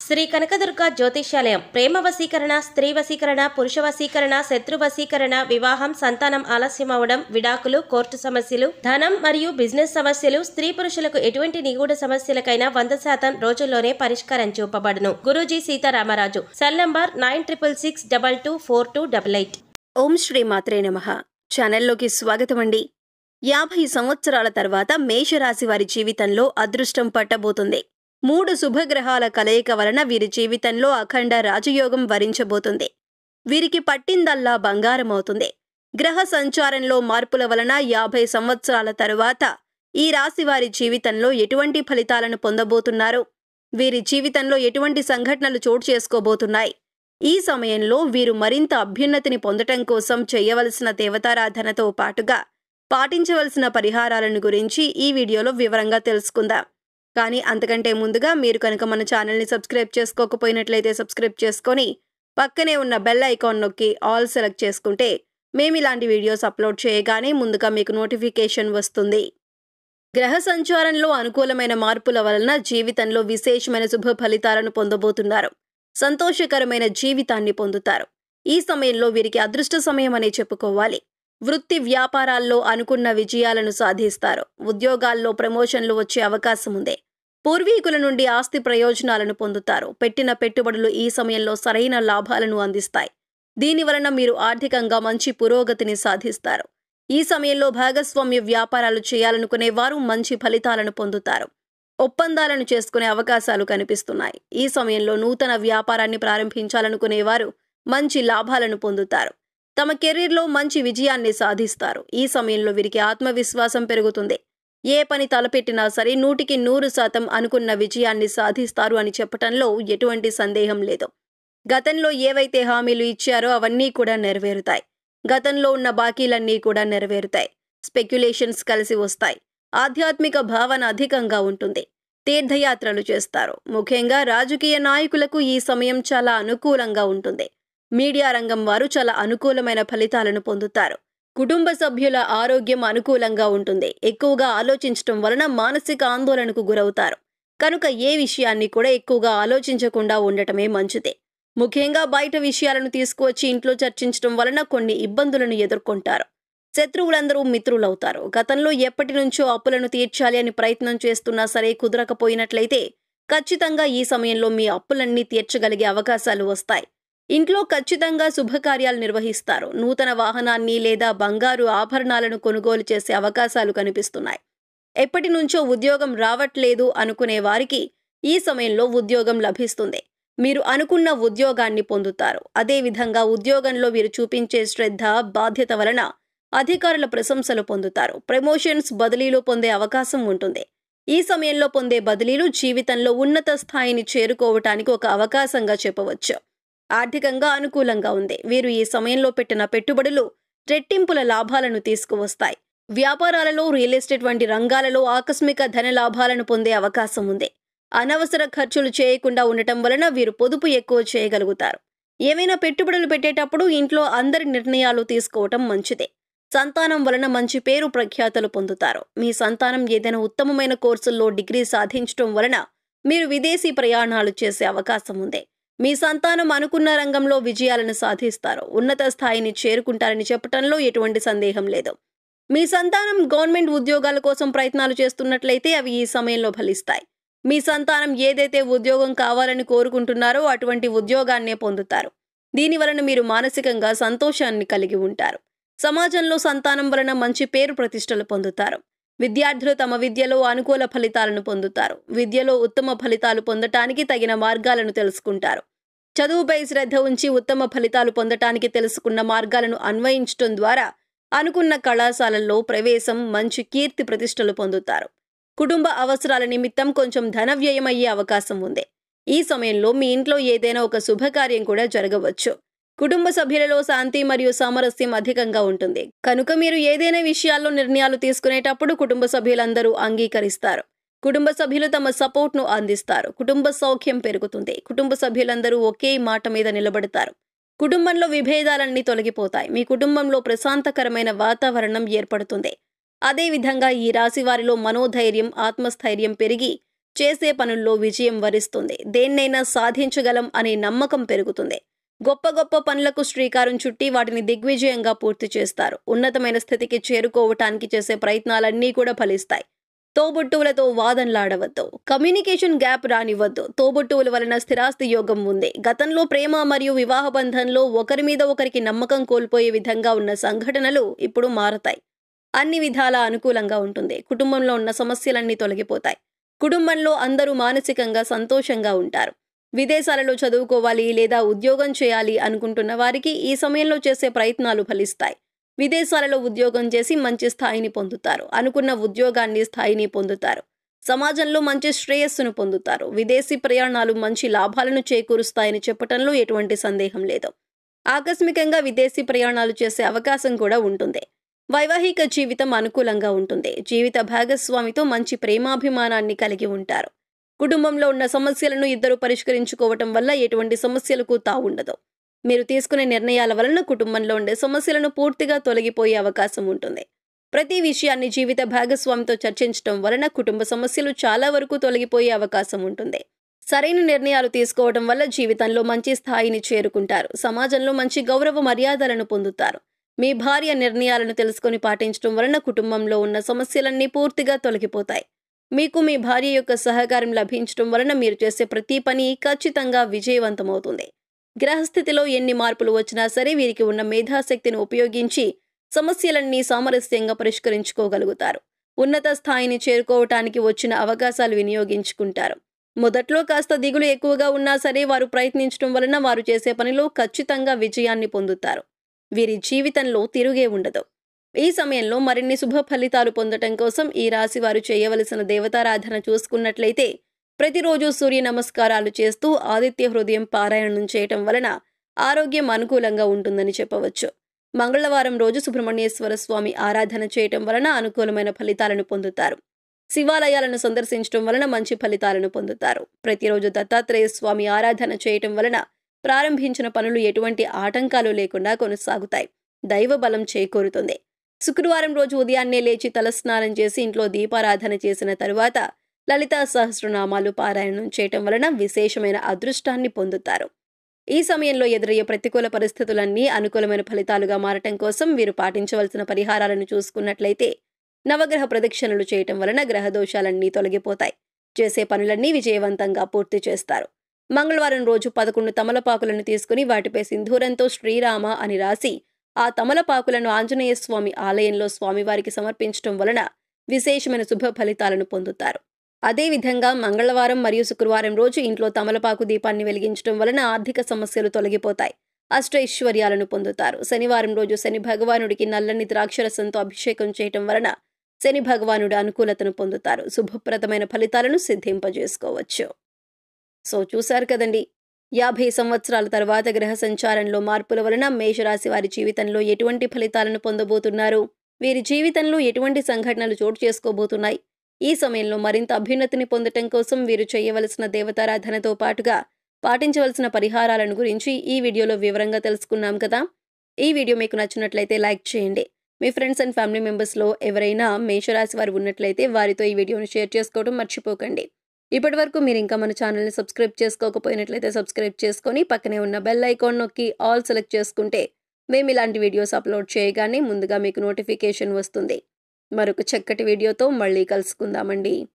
శ్రీ కనకదుర్గ జ్యోతిష్యాలయం ప్రేమ వశీకరణ, స్త్రీ వశీకరణ, పురుష వశీకరణ, శత్రు వశీకరణ, వివాహం, సంతానం ఆలస్యమవడం, విడాకులు, కోర్టు సమస్యలు, ధనం మరియు బిజినెస్ సమస్యలు, స్త్రీ పురుషులకు ఎటువంటి నిగూఢ సమస్యలకైనా 100% రోజుల్లోనే పరిష్కారం చూపబడును. గురూజీ సీతారామరాజు. Cell number 9666224288. ఓం శ్రీ మాత్రే నమః. ఛానల్లోకి స్వాగతం అండి. 50 సంవత్సరాల తర్వాత మేషరాశి వారి జీవితంలో అదృష్టం పట్టబోతుంది. 3 శుభగ్రహాల కలయిక వలన వీరి జీవితంలో అఖండ రాజయోగం వరించబోతుంది. వీరికి పట్టిందల్లా బంగారం అవుతుంది. గ్రహ సంచారంలో మార్పుల వలన 50 సంవత్సరాల తరువాత ఈ రాశి వారి జీవితంలో ఎటువంటి ఫలితాలను పొందబోతున్నారు? వీరి జీవితంలో ఎటువంటి సంఘటనలు చోటు చేసుకోబోతున్నాయి? ఈ సమయంలో వీరు మరింత అభ్యున్నతిని పొందటం కోసం చేయవలసిన దేవతారాధనతో పాటుగా పాటించవలసిన పరిహారాలను గురించి ఈ వీడియోలో వివరంగా తెలుసుకుందాం. కానీ అంతకంటే ముందుగా మీరు కనుక మన ఛానల్ని సబ్స్క్రైబ్ చేసుకోకపోయినట్లయితే సబ్స్క్రైబ్ చేసుకొని పక్కనే ఉన్న బెల్ ఐకాన్ నొక్కి ఆల్ సెలెక్ట్ చేసుకుంటే మేము ఇలాంటి వీడియోస్ అప్లోడ్ చేయగానే ముందుగా మీకు నోటిఫికేషన్ వస్తుంది. గ్రహ సంచారంలో అనుకూలమైన మార్పుల వలన జీవితంలో విశేషమైన శుభ ఫలితాలను పొందబోతున్నారు. సంతోషకరమైన జీవితాన్ని పొందుతారు. ఈ సమయంలో వీరికి అదృష్ట సమయం అనే చెప్పుకోవాలి. వృత్తి వ్యాపారాల్లో అనుకున్న విజయాలను సాధిస్తారు. ఉద్యోగాల్లో ప్రమోషన్లు వచ్చే అవకాశం ఉంది. పూర్వీకుల నుండి ఆస్తి ప్రయోజనాలను పొందుతారు. పెట్టిన పెట్టుబడులు ఈ సమయంలో సరైన లాభాలను అందిస్తాయి. దీనివలన మీరు ఆర్థికంగా మంచి పురోగతిని సాధిస్తారు. ఈ సమయంలో భాగస్వామ్య వ్యాపారాలు చేయాలనుకునే వారు మంచి ఫలితాలను పొందుతారు. ఒప్పందాలను చేసుకునే అవకాశాలు కనిపిస్తున్నాయి. ఈ సమయంలో నూతన వ్యాపారాన్ని ప్రారంభించాలనుకునేవారు మంచి లాభాలను పొందుతారు. తమ కెరీర్లో మంచి విజయాన్ని సాధిస్తారు. ఈ సమయంలో వీరికి ఆత్మవిశ్వాసం పెరుగుతుంది. ఏ పని తలపెట్టినా సరే 100% అనుకున్న విజయాన్ని సాధిస్తారు అని చెప్పటంలో ఎటువంటి సందేహం లేదు. గతంలో ఏవైతే హామీలు ఇచ్చారో అవన్నీ కూడా నెరవేరుతాయి. గతంలో ఉన్న బాకీలన్నీ కూడా నెరవేరుతాయి. స్పెక్యులేషన్స్ కలిసి వస్తాయి. ఆధ్యాత్మిక భావన అధికంగా ఉంటుంది. తీర్థయాత్రలు చేస్తారు. ముఖ్యంగా రాజకీయ నాయకులకు ఈ సమయం చాలా అనుకూలంగా ఉంటుంది. మీడియా రంగం వారు చాలా అనుకూలమైన ఫలితాలను పొందుతారు. కుటుంబ సభ్యుల ఆరోగ్యం అనుకూలంగా ఉంటుంది. ఎక్కువగా ఆలోచించటం వలన మానసిక ఆందోళనకు గురవుతారు. కనుక ఏ విషయాన్ని కూడా ఎక్కువగా ఆలోచించకుండా ఉండటమే మంచిది. ముఖ్యంగా బయట విషయాలను తీసుకువచ్చి ఇంట్లో చర్చించడం వలన కొన్ని ఇబ్బందులను ఎదుర్కొంటారు. శత్రువులందరూ మిత్రులవుతారు. గతంలో ఎప్పటి నుంచో అప్పులను తీర్చాలి అని ప్రయత్నం చేస్తున్నా సరే కుదరకపోయినట్లయితే ఖచ్చితంగా ఈ సమయంలో మీ అప్పులన్నీ తీర్చగలిగే అవకాశాలు వస్తాయి. ఇంట్లో ఖచ్చితంగా శుభకార్యాలు నిర్వహిస్తారు. నూతన వాహనాన్ని లేదా బంగారు ఆభరణాలను కొనుగోలు చేసే అవకాశాలు కనిపిస్తున్నాయి. ఎప్పటి నుంచో ఉద్యోగం రావట్లేదు అనుకునే వారికి ఈ సమయంలో ఉద్యోగం లభిస్తుంది. మీరు అనుకున్న ఉద్యోగాన్ని పొందుతారు. అదేవిధంగా ఉద్యోగంలో వీరు చూపించే శ్రద్ధ, బాధ్యత వలన అధికారుల ప్రశంసలు పొందుతారు. ప్రమోషన్స్, బదిలీలు పొందే అవకాశం ఉంటుంది. ఈ సమయంలో పొందే బదిలీలు జీవితంలో ఉన్నత స్థాయిని చేరుకోవటానికి ఒక అవకాశంగా చెప్పవచ్చు. ఆర్థికంగా అనుకూలంగా ఉంది. వీరు ఈ సమయంలో పెట్టిన పెట్టుబడులు రెట్టింపుల లాభాలను తీసుకువస్తాయి. వ్యాపారాలలో, రియల్ ఎస్టేట్ వంటి రంగాలలో ఆకస్మిక ధన లాభాలను పొందే అవకాశం ఉంది. అనవసర ఖర్చులు చేయకుండా ఉండటం వలన వీరు పొదుపు ఎక్కువ చేయగలుగుతారు. ఏవైనా పెట్టుబడులు పెట్టేటప్పుడు ఇంట్లో అందరి నిర్ణయాలు తీసుకోవటం మంచిదే. సంతానం వలన మంచి పేరు ప్రఖ్యాతలు పొందుతారు. మీ సంతానం ఏదైనా ఉత్తమమైన కోర్సుల్లో డిగ్రీ సాధించడం వలన మీరు విదేశీ ప్రయాణాలు చేసే అవకాశం ఉంది. మీ సంతానం అనుకున్న రంగంలో విజయాలను సాధిస్తారు. ఉన్నత స్థాయిని చేరుకుంటారని చెప్పటంలో ఎటువంటి సందేహం లేదు. మీ సంతానం గవర్నమెంట్ ఉద్యోగాల కోసం ప్రయత్నాలు చేస్తున్నట్లయితే అవి ఈ సమయంలో ఫలిస్తాయి. మీ సంతానం ఏదైతే ఉద్యోగం కావాలని కోరుకుంటున్నారో అటువంటి ఉద్యోగాన్నే పొందుతారు. దీనివలన మీరు మానసికంగా సంతోషాన్ని కలిగి ఉంటారు. సమాజంలో సంతానం వలన మంచి పేరు ప్రతిష్టలు పొందుతారు. విద్యార్థులు తమ విద్యలో అనుకూల ఫలితాలను పొందుతారు. విద్యలో ఉత్తమ ఫలితాలు పొందటానికి తగిన మార్గాలను తెలుసుకుంటారు. చదువుపై శ్రద్ధ ఉంచి ఉత్తమ ఫలితాలు పొందటానికి తెలుసుకున్న మార్గాలను అన్వయించడం ద్వారా అనుకున్న కళాశాలల్లో ప్రవేశం, మంచి కీర్తి ప్రతిష్టలు పొందుతారు. కుటుంబ అవసరాల నిమిత్తం కొంచెం ధన వ్యయం అయ్యే అవకాశం ఉంది. ఈ సమయంలో మీ ఇంట్లో ఏదైనా ఒక శుభకార్యం కూడా జరగవచ్చు. కుటుంబ సభ్యులలో శాంతి మరియు సామరస్యం అధికంగా ఉంటుంది. కనుక మీరు ఏదైనా విషయాల్లో నిర్ణయాలు తీసుకునేటప్పుడు కుటుంబ సభ్యులందరూ అంగీకరిస్తారు. కుటుంబ సభ్యులు తమ సపోర్ట్ను అందిస్తారు. కుటుంబ సౌఖ్యం పెరుగుతుంది. కుటుంబ సభ్యులందరూ ఒకే మాట మీద నిలబడతారు. కుటుంబంలో విభేదాలన్నీ తొలగిపోతాయి. మీ కుటుంబంలో ప్రశాంతకరమైన వాతావరణం ఏర్పడుతుంది. అదేవిధంగా ఈ రాశి వారిలో మనోధైర్యం, ఆత్మస్థైర్యం పెరిగి చేసే పనుల్లో విజయం వరిస్తుంది. దేన్నైనా సాధించగలం అనే నమ్మకం పెరుగుతుంది. గొప్ప గొప్ప పనులకు శ్రీకారం చుట్టి వాటిని దిగ్విజయంగా పూర్తి చేస్తారు. ఉన్నతమైన స్థితికి చేరుకోవటానికి చేసే ప్రయత్నాలన్నీ కూడా ఫలిస్తాయి. తోబుట్టువులతో వాదనలాడవద్దు. Communication gap రానివ్వద్దు. తోబుట్టువుల వలన స్థిరాస్తి యోగం ఉంది. గతంలో ప్రేమ మరియు వివాహ బంధంలో ఒకరి మీద ఒకరికి నమ్మకం కోల్పోయే విధంగా ఉన్న సంఘటనలు ఇప్పుడు మారతాయి. అన్ని విధాలా అనుకూలంగా ఉంటుంది. కుటుంబంలో ఉన్న సమస్యలన్నీ తొలగిపోతాయి. కుటుంబంలో అందరూ మానసికంగా సంతోషంగా ఉంటారు. విదేశాలలో చదువుకోవాలి లేదా ఉద్యోగం చేయాలి అనుకుంటున్న వారికి ఈ సమయంలో చేసే ప్రయత్నాలు ఫలిస్తాయి. విదేశాలలో ఉద్యోగం చేసి మంచి స్థాయిని పొందుతారు. అనుకున్న ఉద్యోగాన్ని స్థాయిని పొందుతారు. సమాజంలో మంచి శ్రేయస్సును పొందుతారు. విదేశీ ప్రయాణాలు మంచి లాభాలను చేకూరుస్తాయని చెప్పటంలో ఎటువంటి సందేహం లేదు. ఆకస్మికంగా విదేశీ ప్రయాణాలు చేసే అవకాశం కూడా ఉంటుంది. వైవాహిక జీవితం అనుకూలంగా ఉంటుంది. జీవిత భాగస్వామితో మంచి ప్రేమాభిమానాన్ని కలిగి ఉంటారు. కుటుంబంలో ఉన్న సమస్యలను ఇద్దరు పరిష్కరించుకోవటం వల్ల ఎటువంటి సమస్యలకు తావుండదు. మీరు తీసుకునే నిర్ణయాల వలన కుటుంబంలో ఉండే సమస్యలను పూర్తిగా తొలగిపోయే అవకాశం ఉంటుంది. ప్రతి విషయాన్ని జీవిత భాగస్వామితో చర్చించడం వలన కుటుంబ సమస్యలు చాలా వరకు తొలగిపోయే అవకాశం ఉంటుంది. సరైన నిర్ణయాలు తీసుకోవడం వల్ల జీవితంలో మంచి స్థాయిని చేరుకుంటారు. సమాజంలో మంచి గౌరవ మర్యాదలను పొందుతారు. మీ భార్య నిర్ణయాలను తెలుసుకొని పాటించడం వలన కుటుంబంలో ఉన్న సమస్యలన్నీ పూర్తిగా తొలగిపోతాయి. మీకు మీ భార్య యొక్క సహకారం లభించడం వలన మీరు చేసే ప్రతి పని ఖచ్చితంగా విజయవంతమవుతుంది. గ్రహస్థితిలో ఎన్ని మార్పులు వచ్చినా సరే వీరికి ఉన్న మేధాశక్తిని ఉపయోగించి సమస్యలన్నీ సామరస్యంగా పరిష్కరించుకోగలుగుతారు. ఉన్నత స్థాయిని చేరుకోవటానికి వచ్చిన అవకాశాలు వినియోగించుకుంటారు. మొదట్లో కాస్త దిగులు ఎక్కువగా ఉన్నా సరే వారు ప్రయత్నించడం వలన వారు చేసే పనిలో ఖచ్చితంగా విజయాన్ని పొందుతారు. వీరి జీవితంలో తిరుగే ఉండదు. ఈ సమయంలో మరిన్ని శుభ ఫలితాలు పొందటం కోసం ఈ రాశి వారు చేయవలసిన దేవతారాధన చూసుకున్నట్లయితే ప్రతిరోజు సూర్య నమస్కారాలు చేస్తూ ఆదిత్య హృదయం పారాయణం చేయటం వలన ఆరోగ్యం అనుకూలంగా ఉంటుందని చెప్పవచ్చు. మంగళవారం రోజు సుబ్రహ్మణ్యేశ్వర స్వామి ఆరాధన చేయటం వలన అనుకూలమైన ఫలితాలను పొందుతారు. శివాలయాలను సందర్శించడం వలన మంచి ఫలితాలను పొందుతారు. ప్రతిరోజు దత్తాత్రేయ స్వామి ఆరాధన చేయటం వలన ప్రారంభించిన పనులు ఎటువంటి ఆటంకాలు లేకుండా కొనసాగుతాయి. దైవ బలం చేకూరుతుంది. శుక్రవారం రోజు ఉదయాన్నే లేచి తలస్నానం చేసి ఇంట్లో దీపారాధన చేసిన తరువాత లలితా సహస్రనామాలు పారాయణం చేయటం వలన విశేషమైన అదృష్టాన్ని పొందుతారు. ఈ సమయంలో ఎదురయ్యే ప్రతికూల పరిస్థితులన్నీ అనుకూలమైన ఫలితాలుగా మారటం కోసం వీరు పాటించవలసిన పరిహారాలను చూసుకున్నట్లయితే నవగ్రహ ప్రదక్షిణలు చేయటం వలన గ్రహ దోషాలన్నీ తొలగిపోతాయి. చేసే పనులన్నీ విజయవంతంగా పూర్తి చేస్తారు. మంగళవారం రోజు 11 తమలపాకులను తీసుకుని వాటిపై సింధూరంతో శ్రీరామ అని రాసి ఆ తమలపాకులను ఆంజనేయ స్వామి ఆలయంలో స్వామివారికి సమర్పించడం వలన విశేషమైన శుభ ఫలితాలను పొందుతారు. అదేవిధంగా మంగళవారం మరియు శుక్రవారం రోజు ఇంట్లో తమలపాకు దీపాన్ని వెలిగించడం వలన ఆర్థిక సమస్యలు తొలగిపోతాయి. అష్టైశ్వర్యాలను పొందుతారు. శనివారం రోజు శని భగవానుడికి నల్లని ద్రాక్షరసంతో అభిషేకం చేయటం వలన శని భగవానుడి అనుకూలతను పొందుతారు. శుభప్రదమైన ఫలితాలను సిద్ధింపజేసుకోవచ్చు. సో చూశారు కదండి, 50 సంవత్సరాల తర్వాత గ్రహ సంచారంలో మార్పుల వలన మేషరాశి వారి జీవితంలో ఎటువంటి ఫలితాలను పొందబోతున్నారు, వీరి జీవితంలో ఎటువంటి సంఘటనలు చోటు చేసుకోబోతున్నాయి, ఈ సమయంలో మరింత అభ్యున్నతిని పొందటం కోసం వీరు చేయవలసిన దేవతారాధనతో పాటుగా పాటించవలసిన పరిహారాలను గురించి ఈ వీడియోలో వివరంగా తెలుసుకున్నాం కదా. ఈ వీడియో మీకు నచ్చినట్లయితే లైక్ చేయండి. మీ ఫ్రెండ్స్ అండ్ ఫ్యామిలీ మెంబర్స్లో ఎవరైనా మేషరాశి వారు ఉన్నట్లయితే వారితో ఈ వీడియోను షేర్ చేసుకోవడం మర్చిపోకండి. ఇప్పటి వరకు మీరు ఇంకా మన ఛానల్ని సబ్స్క్రైబ్ చేసుకోకపోయినట్లయితే సబ్స్క్రైబ్ చేసుకొని పక్కనే ఉన్న బెల్ ఐకాన్ నొక్కి ఆల్ సెలెక్ట్ చేసుకుంటే మేము ఇలాంటి వీడియోస్ అప్లోడ్ చేయగానే ముందుగా మీకు నోటిఫికేషన్ వస్తుంది. మరొక చక్కటి వీడియోతో మళ్ళీ కలుసుకుందామండి.